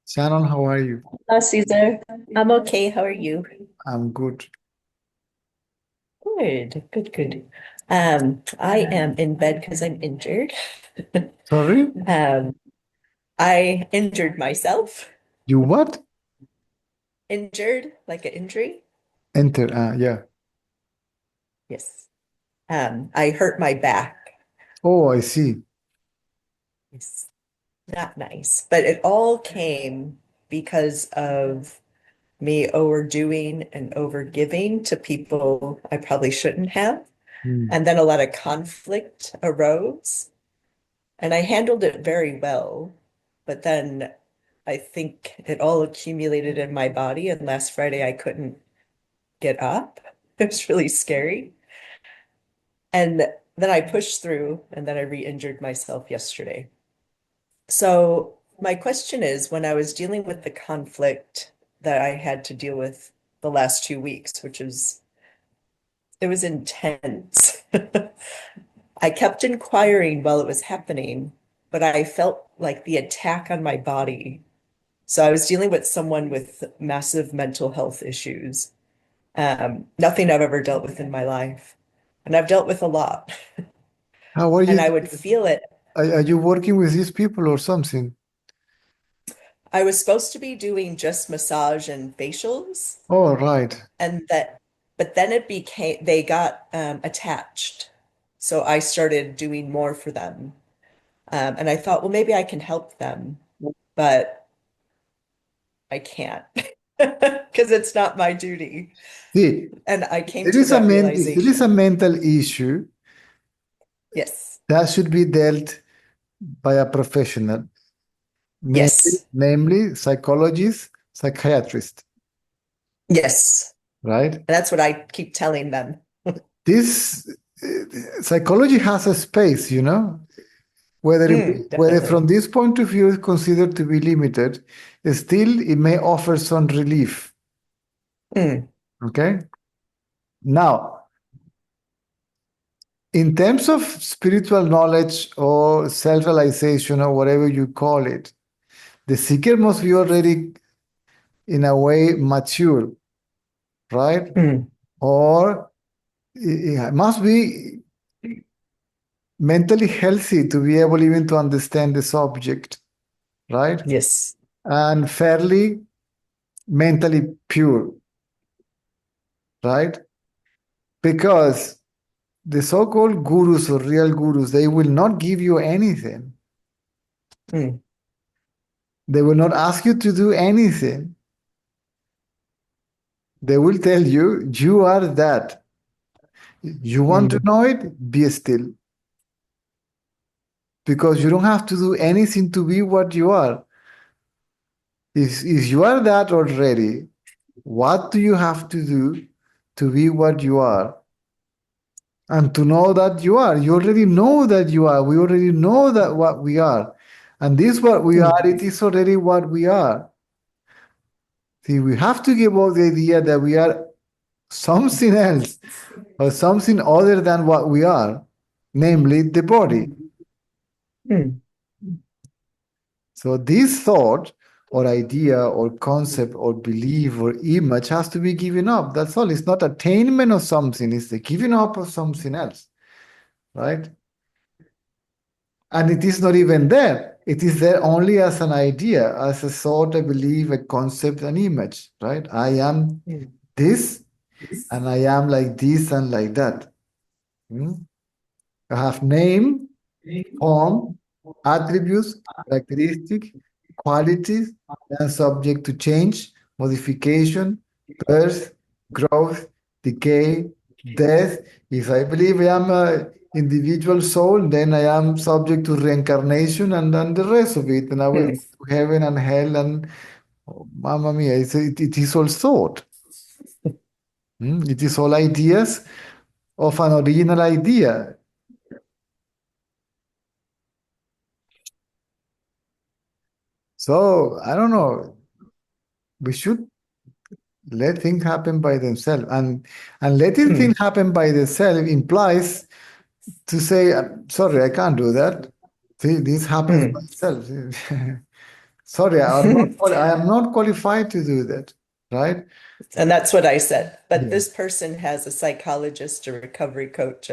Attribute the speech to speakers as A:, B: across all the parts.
A: Shannon, how are you?
B: Hello, Cesar. I'm okay. How are you?
A: I'm good.
B: Good, good, good. I am in bed because I'm injured.
A: Sorry?
B: Um, I injured myself.
A: You what?
B: Injured, like an injury.
A: Enter. Yeah.
B: Yes. I hurt my back.
A: Oh, I see.
B: It's not nice, but it all came because of me overdoing and overgiving to people I probably shouldn't have.
A: Hmm.
B: And then a lot of conflict arose. And I handled it very well, but then I think it all accumulated in my body. And last Friday, I couldn't get up. It was really scary. And then I pushed through, and then I re-injured myself yesterday. So my question is, when I was dealing with the conflict that I had to deal with the last 2 weeks, it was intense. I kept inquiring while it was happening, but I felt like the attack on my body. So I was dealing with someone with massive mental health issues. Nothing I've ever dealt with in my life. And I've dealt with a lot.
A: How are
B: And
A: you?
B: I would feel it.
A: Are you working with these people or something?
B: I was supposed to be doing just massage and facials,
A: Oh, right.
B: and but then they got attached. So I started doing more for them. And I thought, well, maybe I can help them, but I can't because it's not my duty.
A: See,
B: And I came
A: there
B: to
A: is a
B: that
A: there is a
B: realization.
A: mental issue
B: Yes.
A: that should be dealt by a professional,
B: Yes.
A: namely psychologist, psychiatrist,
B: Yes.
A: right?
B: And that's what I keep telling them.
A: This psychology has a space, whether from
B: Definitely.
A: this point of view is considered to be limited, still it may offer some relief.
B: Mm,
A: Okay. Now, in terms of spiritual knowledge or self-realization or whatever you call it, the seeker must be already, in a way, mature, right?
B: mm.
A: Or it must be mentally healthy to be able even to understand the subject, right?
B: Yes.
A: And fairly mentally pure, right? Because the so-called gurus or real gurus, they will not give you anything.
B: Mm,
A: They will not ask you to do anything. They will tell you, you are that. You want to
B: mm,
A: know it? Be still. Because you don't have to do anything to be what you are. If you are that already, what do you have to do to be what you are? And to know that you are. You already know that you are. We already know that what we are. And this what we are,
B: mm,
A: it is already what we are. See, we have to give up the idea that we are something else or something other than what we are, namely the body.
B: mm,
A: So this thought or idea or concept or belief or image has to be given up. That's all. It's not attainment of something, it's the giving up of something else, right? And it is not even there. It is there only as an idea, as a thought, a belief, a concept, an image, right? I am
B: mm,
A: this and I am like this and like that. Hmm? I have name, form, attributes, characteristics, qualities, and subject to change, modification, birth, growth, decay, death. If I believe I am a individual soul, then I am subject to reincarnation and then the rest of it, and I will go
B: mm,
A: to heaven and hell and oh, Mamma mia, it is all thought. It is all ideas of an original idea. So I don't know. We should let things happen by themselves, and letting things
B: mm,
A: happen by themselves implies to say, sorry, I can't do that. See, this happens by
B: mm.
A: itself. Sorry, I am not qualified to do that, right?
B: And that's what I said. But
A: Yeah.
B: this person has a psychologist, a recovery coach,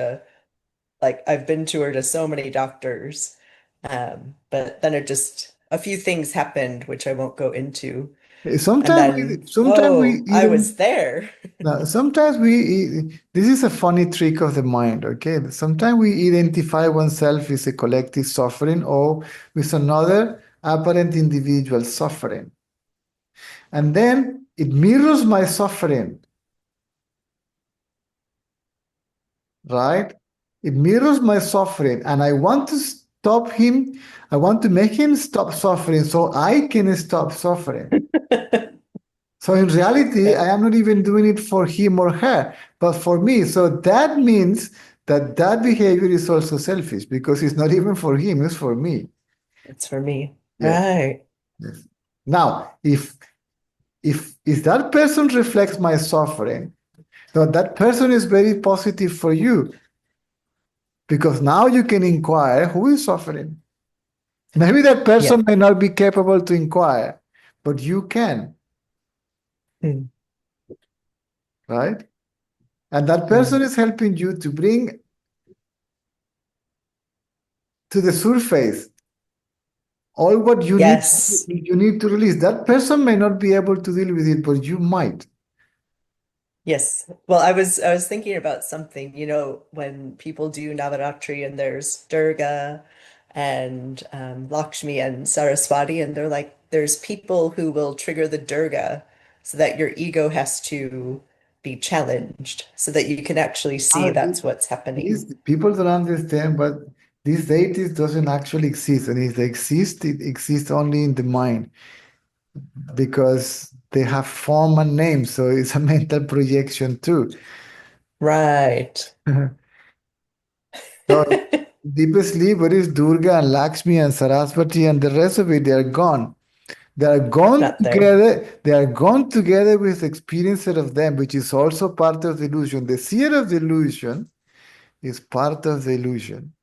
B: like I've been to her to so many doctors. But then it just a few things happened, which I won't go into. And then,
A: Sometimes we
B: whoa, I
A: even
B: was there.
A: now, sometimes this is a funny trick of the mind, okay? Sometimes we identify oneself with a collective suffering or with another apparent individual suffering. And then it mirrors my suffering, right? It mirrors my suffering, and I want to stop him. I want to make him stop suffering so I can stop suffering. So in reality, I am not even doing it for him or her, but for me. So that means that that behavior is also selfish because it's not even for him, it's for me.
B: It's for me.
A: Yes,
B: Right.
A: yes. Now, if that person reflects my suffering, so that person is very positive for you because now you can inquire who is suffering. Maybe that
B: Yeah.
A: person may not be capable to inquire, but you can,
B: Mm,
A: right? And that
B: mm.
A: person is helping you to bring to the surface all what
B: Yes.
A: you need to release. That person may not be able to deal with it, but you might.
B: Yes. Well, I was thinking about something, when people do Navaratri and there's Durga and Lakshmi and Saraswati, and they're like, there's people who will trigger the Durga so that your ego has to be challenged so that you can actually see
A: Ah,
B: that's what's happening.
A: these people don't understand, but this deity doesn't actually exist, and if they exist, it exists only in the mind because they have form and name, so it's a mental projection too.
B: Right.
A: So deep sleep, where is Durga and Lakshmi and Saraswati and the rest of it? They are gone. They are gone
B: Not there.
A: together. They are gone together with the experiencer of them, which is also part of the illusion. The seer of the illusion is part of the illusion,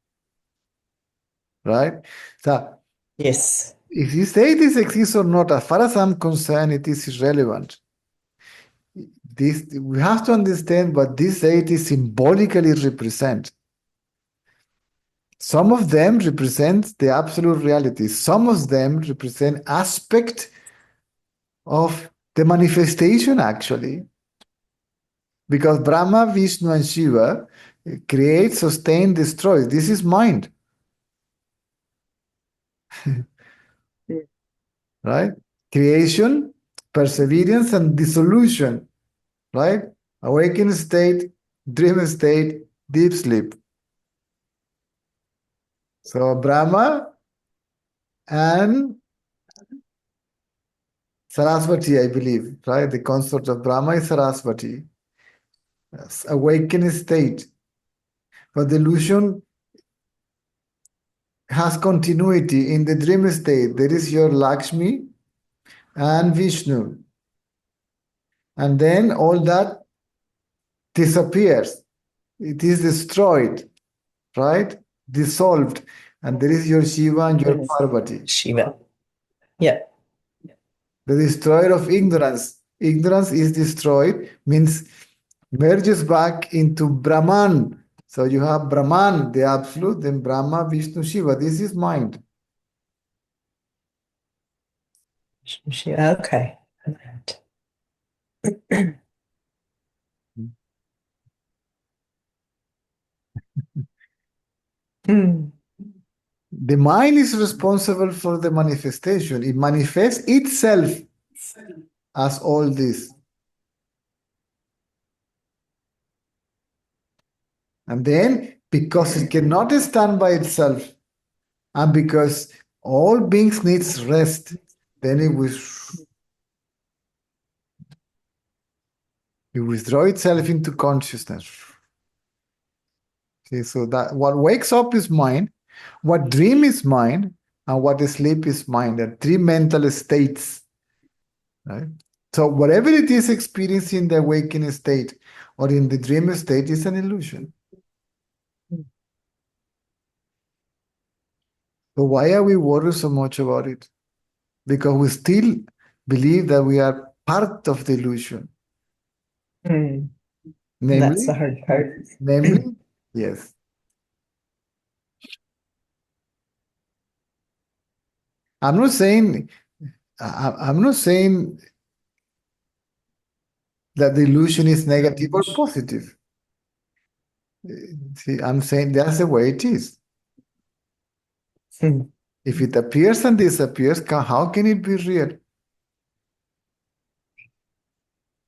A: right? So
B: Yes.
A: if you say this exists or not, as far as I'm concerned, it is irrelevant. This we have to understand what this deity symbolically represent. Some of them represent the absolute reality. Some of them represent aspect of the manifestation, actually. Because Brahma, Vishnu, and Shiva create, sustain, destroy. This is mind,
B: Mm.
A: right? Creation, perseverance, and dissolution, right? Awakened state, dream state, deep sleep. So Brahma and Saraswati, I believe, right? The consort of Brahma is Saraswati. Yes, awakened state. But the illusion has continuity. In the dream state, there is your Lakshmi and Vishnu. And then all that disappears. It is destroyed, right? Dissolved. And there is your Shiva and your
B: Yes.
A: Parvati,
B: Shiva. Yeah.
A: the destroyer of ignorance. Ignorance is destroyed, means merges back into Brahman. So you have Brahman, the absolute, then Brahma, Vishnu, Shiva. This is mind.
B: Shiva. Okay. Hmm.
A: The mind is responsible for the manifestation. It manifests itself as all this. And then, because it cannot stand by itself, and because all beings needs rest, then it withdraw itself into consciousness. See, so that what wakes up is mind, what dream is mind, and what sleep is mind. There are three mental states, right? So whatever it is experiencing in the awakening state or in the dream state is an illusion. So why are we worried so much about it? because we still believe that we are part of the illusion.
B: That's
A: Namely,
B: the hard part.
A: Yes. I'm not saying that the illusion is negative or positive. See, I'm saying that's the way it is. If it appears and disappears, how can it be real?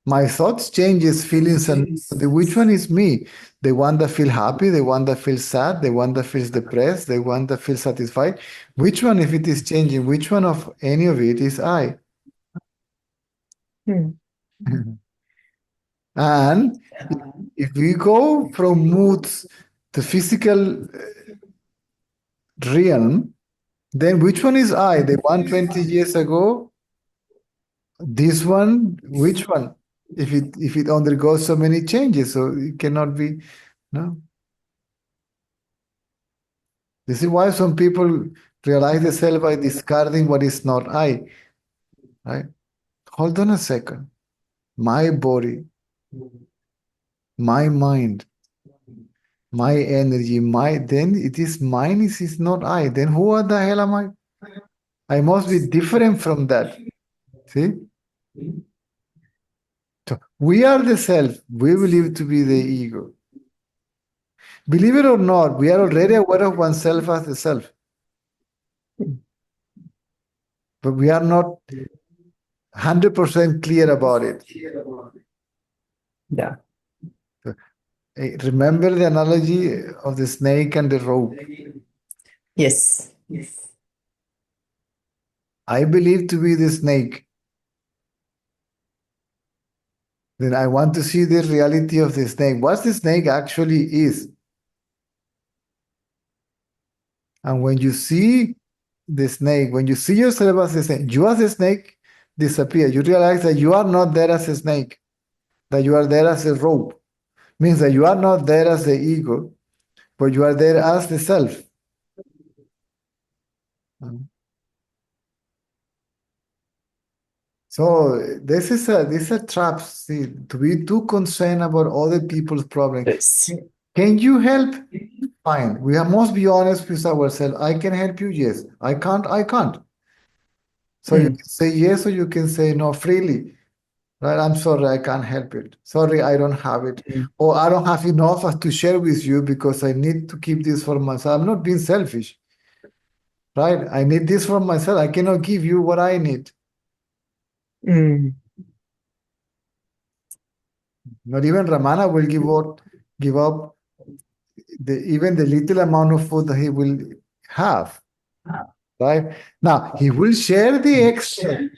A: My thoughts changes, feelings, and which one is me? The one that feels happy, the one that feels sad, the one that feels depressed, the one that feels satisfied. Which one, if it is changing, which one of any of it is I? And if we go from moods to physical realm, then which one is I? The one 20 years ago? This one? Which one? If it undergoes so many changes, so it cannot be, no. This is why some people realize themselves by discarding what is not I. Right? Hold on a second. My body, my mind, my energy, then it is mine, it is not I. Then who the hell am I? I must be different from that. See? So we are the self. We believe to be the ego. Believe it or not, we are already aware of oneself as the self. But we are not 100% clear about it.
B: Yeah.
A: Remember the analogy of the snake and the rope.
B: Yes.
A: I believe to be the snake. Then I want to see the reality of the snake. What the snake actually is. And when you see the snake, when you see yourself as a snake, you as a snake disappear. You realize that you are not there as a snake, that you are there as a rope. Means that you are not there as the ego, but you are there as the self. So this is a trap. See, to be too concerned about other people's problems.
B: Yes.
A: Can you help? Fine. We must be honest with ourselves. I can help you. Yes. I can't. I can't. So you can say yes or you can say no freely. Right? I'm sorry, I can't help it. Sorry, I don't have it. Or I don't have enough to share with you because I need to keep this for myself. I'm not being selfish. Right? I need this for myself. I cannot give you what I need. Not even Ramana will give up even the little amount of food that he will have. Right? Now, he will share the extra.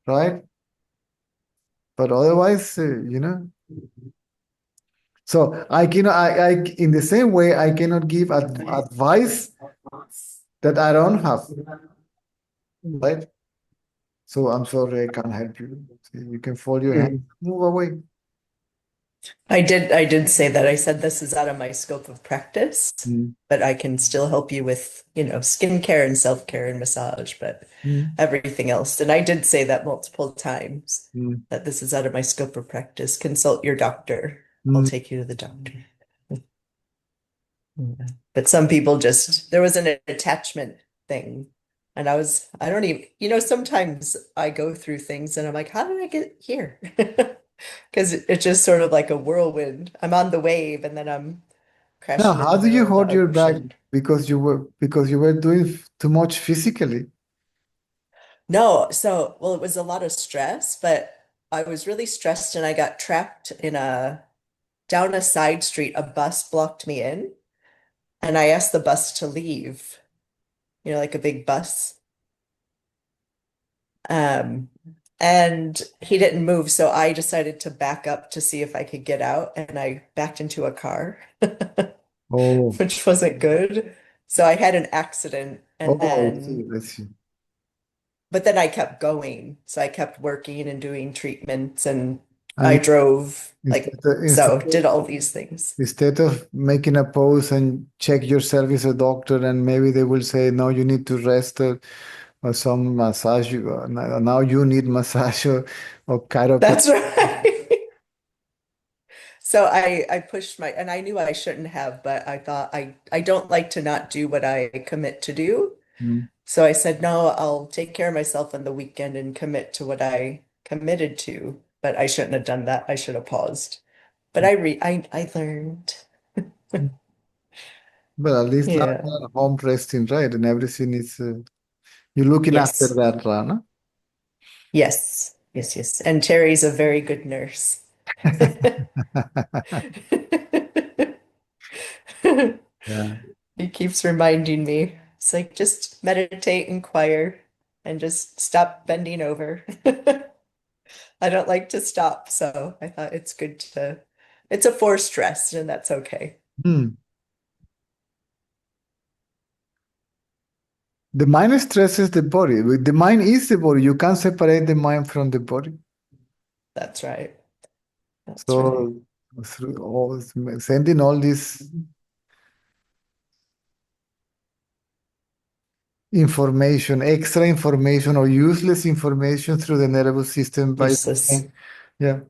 A: Right? But otherwise, So I cannot. I in the same way I cannot give advice that I don't have. Right? So I'm sorry I can't help you. You can fold your hand, move away.
B: I did say that. I said this is out of my scope of practice, but I can still help you with, skincare and self-care and massage, but everything else. And I did say that multiple times, that this is out of my scope of practice. Consult your doctor. I'll take you to the doctor. But some people there was an attachment thing. And I don't even, sometimes I go through things and I'm like, how did I get here? Because it's just sort of like a whirlwind. I'm on the wave and then I'm crashing
A: Now,
B: in
A: how
B: the
A: do you
B: middle of
A: hold
B: the
A: your back
B: ocean.
A: because you were doing too much physically?
B: No, well, it was a lot of stress, but I was really stressed and I got trapped down a side street. A bus blocked me in and I asked the bus to leave, like a big bus. And he didn't move, so I decided to back up to see if I could get out, and I backed into a car,
A: Oh,
B: which wasn't good. So I had an accident, and
A: let's see.
B: but then I kept going. So I kept working and doing treatments, and I
A: And
B: drove,
A: instead
B: did all these things.
A: instead of making a pause and check yourself as a doctor, and maybe they will say, no, you need to rest. or some massage. Now you need massage or chiropractic.
B: That's right. So I pushed and I knew I shouldn't have, but I thought I don't like to not do what I commit to do.
A: Mm.
B: So I said, no, I'll take care of myself on the weekend and commit to what I committed to. But I shouldn't have done that. I should have paused. But I learned.
A: But at least now
B: Yeah.
A: you are home resting, right? And everything is you're looking after
B: Yes.
A: that, Rana.
B: Yes. Yes, yes. And Terry's a very good nurse.
A: Yeah.
B: He keeps reminding me. It's like just meditate, inquire, and just stop bending over. I don't like to stop, so I thought it's good it's a forced rest, and that's okay.
A: Hmm. The mind stresses the body. The mind is the body. You can't separate the mind from the body.
B: That's right. That's right.
A: So through sending all this information, extra information or useless information through the nervous system by the
B: Useless.
A: brain. Yeah.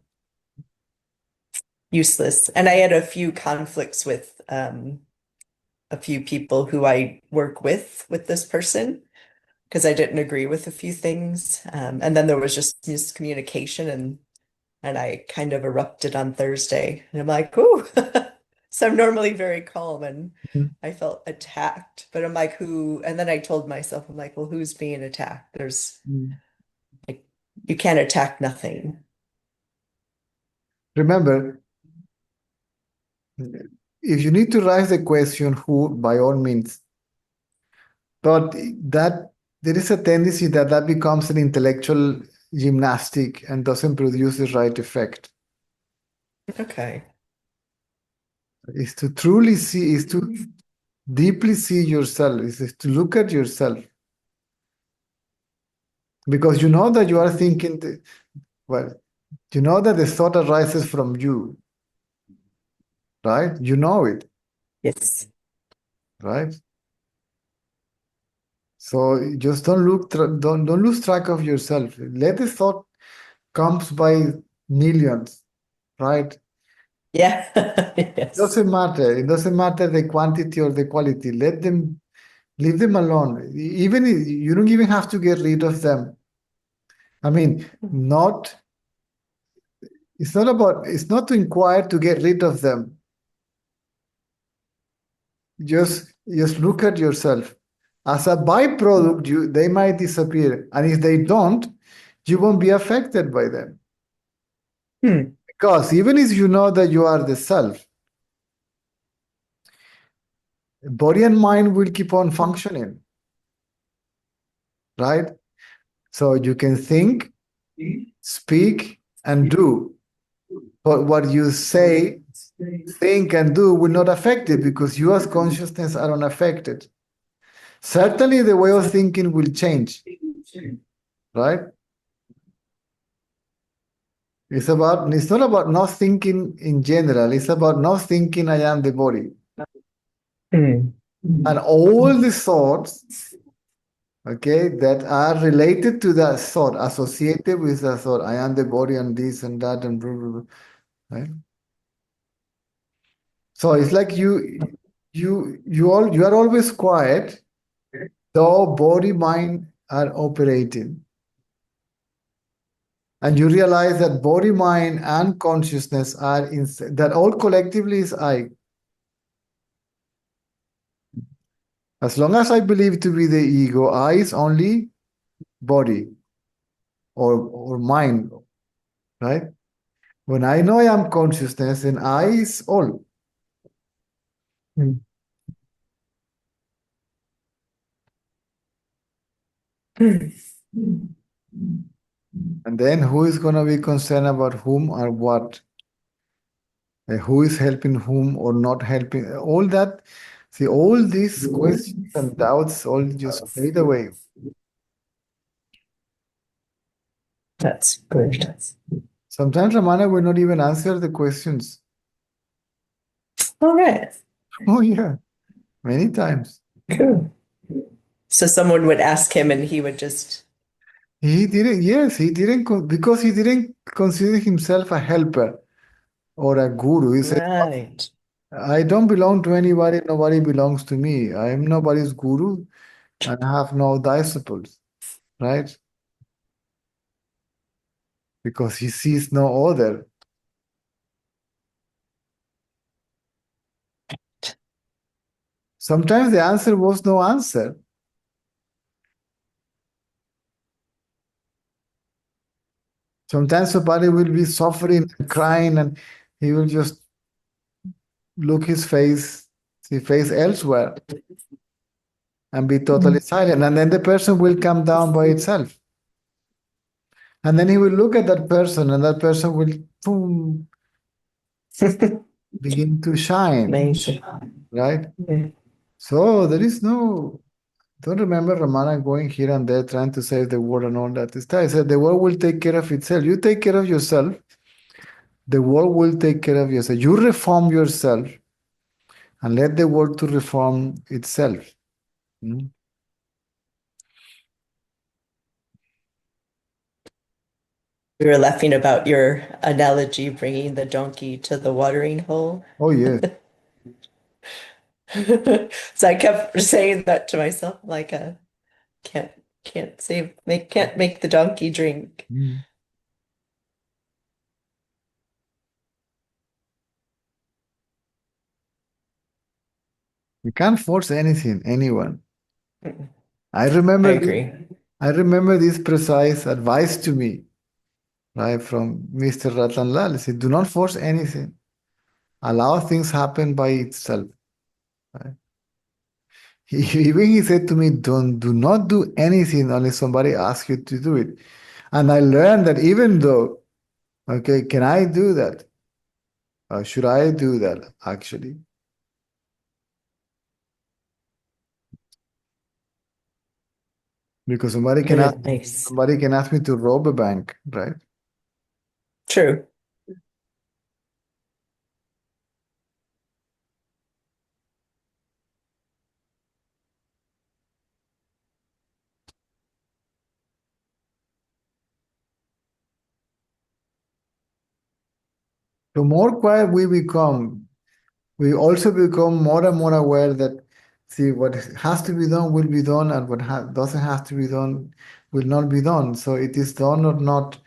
B: Useless. And I had a few conflicts with a few people who I work with this person because I didn't agree with a few things. And then there was just miscommunication and I kind of erupted on Thursday. And I'm like, ooh. So I'm normally very calm and
A: Mm.
B: I felt attacked. But I'm like, who? And then I told myself, I'm like, well, who's being attacked? There's
A: Mm.
B: like, you can't attack nothing.
A: Remember, if you need to raise the question, who, by all means. But that there is a tendency that that becomes an intellectual gymnastic and doesn't produce the right effect.
B: Okay.
A: Is to truly see, is to deeply see yourself, is to look at yourself. Because you know that you are thinking, well, you know that the thought arises from you, right? You know it,
B: Yes.
A: right? So just don't lose track of yourself. Let the thought comes by millions, right?
B: Yeah. Yes.
A: Doesn't matter. It doesn't matter the quantity or the quality. Leave them alone. Even you don't even have to get rid of them. I mean, not. It's not to inquire to get rid of them. Just look at yourself. As a byproduct, they might disappear. And if they don't, you won't be affected by them.
B: Hmm.
A: Because even if you know that you are the self, body and mind will keep on functioning, right? So you can think, speak, and do. But what you say, think, and do will not affect it because you as consciousness are unaffected. Certainly the way of thinking will change, right? It's not about not thinking in general, it's about not thinking I am the body.
B: Hmm.
A: And all the thoughts, okay, that are related to that thought, associated with that thought, I am the body and this and that and blah, blah, blah, right? So it's like you are always quiet, though body, mind are operating. And you realize that body, mind, and consciousness are that all collectively is I. As long as I believe to be the ego, I is only body or mind, right? When I know I am consciousness, then I is all.
B: Hmm.
A: And then who is going to be concerned about whom or what? Who is helping whom or not helping? All that, see, all these questions and doubts all just fade away.
B: That's good.
A: Sometimes Ramana will not even answer the questions.
B: All right.
A: Oh, yeah, many times.
B: Cool. So someone would ask him and he would just,
A: He didn't, yes, he didn't, because he didn't consider himself a helper or a guru. He said,
B: right.
A: I don't belong to anybody, nobody belongs to me. I am nobody's guru and I have no disciples, right? Because he sees no other. Sometimes the answer was no answer. Sometimes somebody will be suffering and crying, and he will just look his face elsewhere and be totally silent. And then the person will come down by itself. And then he will look at that person, and that person will boom, begin to shine,
B: Amazing.
A: right?
B: Yeah.
A: So there is no, don't remember Ramana going here and there trying to save the world and all that stuff. I said the world will take care of itself. You take care of yourself, the world will take care of yourself. You reform yourself and let the world to reform itself. Mm.
B: We were laughing about your analogy bringing the donkey to the watering hole.
A: Oh yes.
B: So I kept saying that to myself, like, can't can't make the donkey drink.
A: Mm. You can't force anything, anyone.
B: Mm,
A: I
B: I
A: remember
B: agree.
A: I remember this precise advice to me, right, from Mr. Ratan Lal. He said, do not force anything. Allow things happen by itself. Right? Even he said to me, do not do anything unless somebody asks you to do it. And I learned that even though, okay, can I do that? Or should I do that actually? Because
B: Nice.
A: somebody can ask me to rob a bank, right?
B: True.
A: The more quiet we also become more and more aware that, see, what has to be done will be done, and what doesn't have to be done will not be done. So it is done or not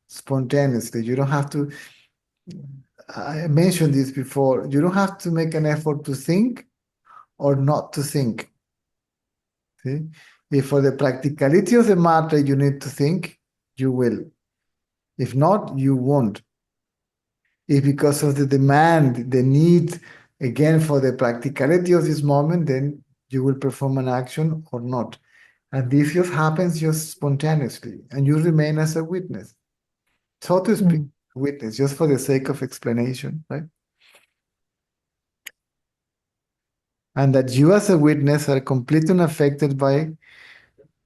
A: spontaneously. You don't have to, I mentioned this before, you don't have to make an effort to think or not to think. See? If for the practicality of the matter you need to think, you will. If not, you won't. If because of the demand, the need, again, for the practicality of this moment, then you will perform an action or not. And this just happens just spontaneously, and you remain as a witness. So to speak, witness, just for the sake of explanation, right? And that you as a witness are completely unaffected by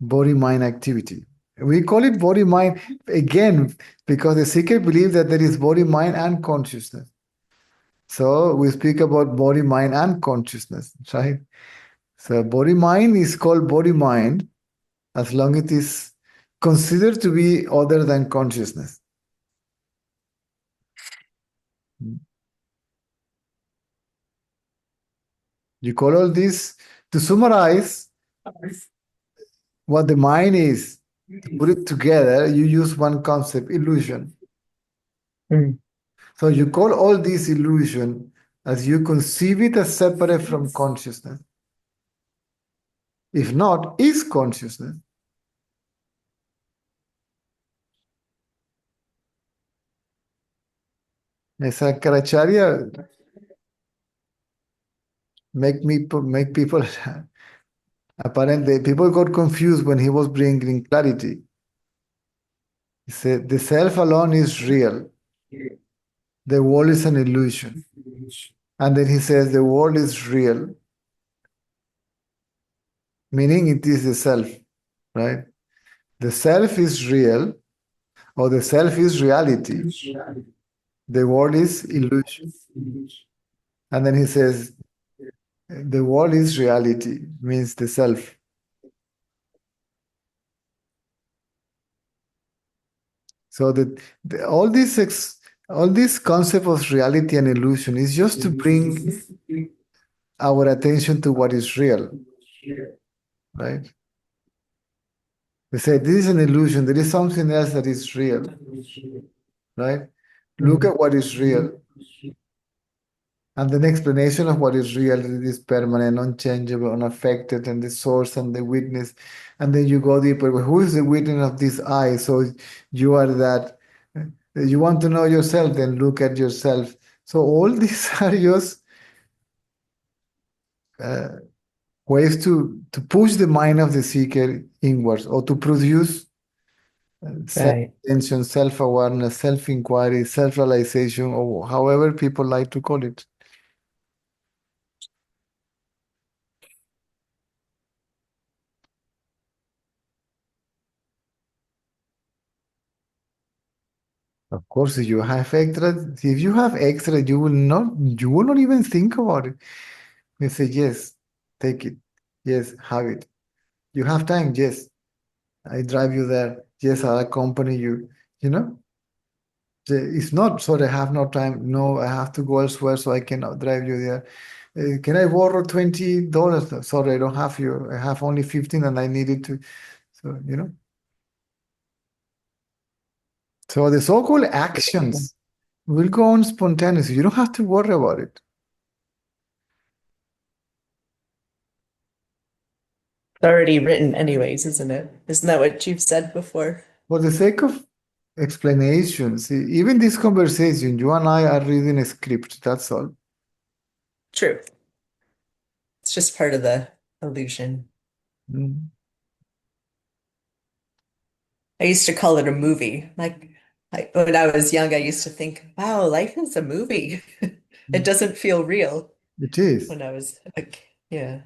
A: body-mind activity. We call it body-mind, again, because the seeker believes that there is body, mind, and consciousness. So we speak about body, mind, and consciousness, right? So body, mind is called body, mind as long as it is considered to be other than consciousness. You call all this, to summarize what the mind is, to put it together, you use one concept, illusion.
B: Mm.
A: So you call all this illusion as you conceive it as separate from consciousness. If not, is consciousness. Karacharya make people apparently people got confused when he was bringing clarity. He said the self alone is real. The world is an illusion. And then he says the world is real, meaning it is the self, right? The self is real, or the self is reality. The world is illusion. And then he says the world is reality, means the self. So that all this concept of reality and illusion is just to bring our attention to what is real, right? We say this is an illusion. There is something else that is real, right? Look at what is real. And then explanation of what is real is permanent, unchangeable, unaffected, and the source and the witness. And then you go deeper. Well, who is the witness of this I? So you are that. You want to know yourself, then look at yourself. So all these are just ways to push the mind of the seeker inwards, or to produce
B: Right.
A: self-attention, self-awareness, self-inquiry, self-realization, or however people like to call it. Of course, if you have extra, you will not even think about it. You say, yes, take it. Yes, have it. You have time, yes. I drive you there. Yes, I'll accompany you. You know? It's not, sorry, I have no time. No, I have to go elsewhere, so I cannot drive you there. Can I borrow $20? No, sorry, I don't have you. I have only 15 and I need it to. So, you know. So the so-called actions will go on spontaneously. You don't have to worry about it.
B: It's already written anyways, isn't it? Isn't that what you've said before?
A: For the sake of explanation, see, even this conversation, you and I are reading a script, that's all.
B: True. It's just part of the illusion.
A: Mm.
B: I used to call it a movie. When I was young, I used to think, wow, life is a movie. It doesn't feel real
A: It is.
B: when I was like, yeah.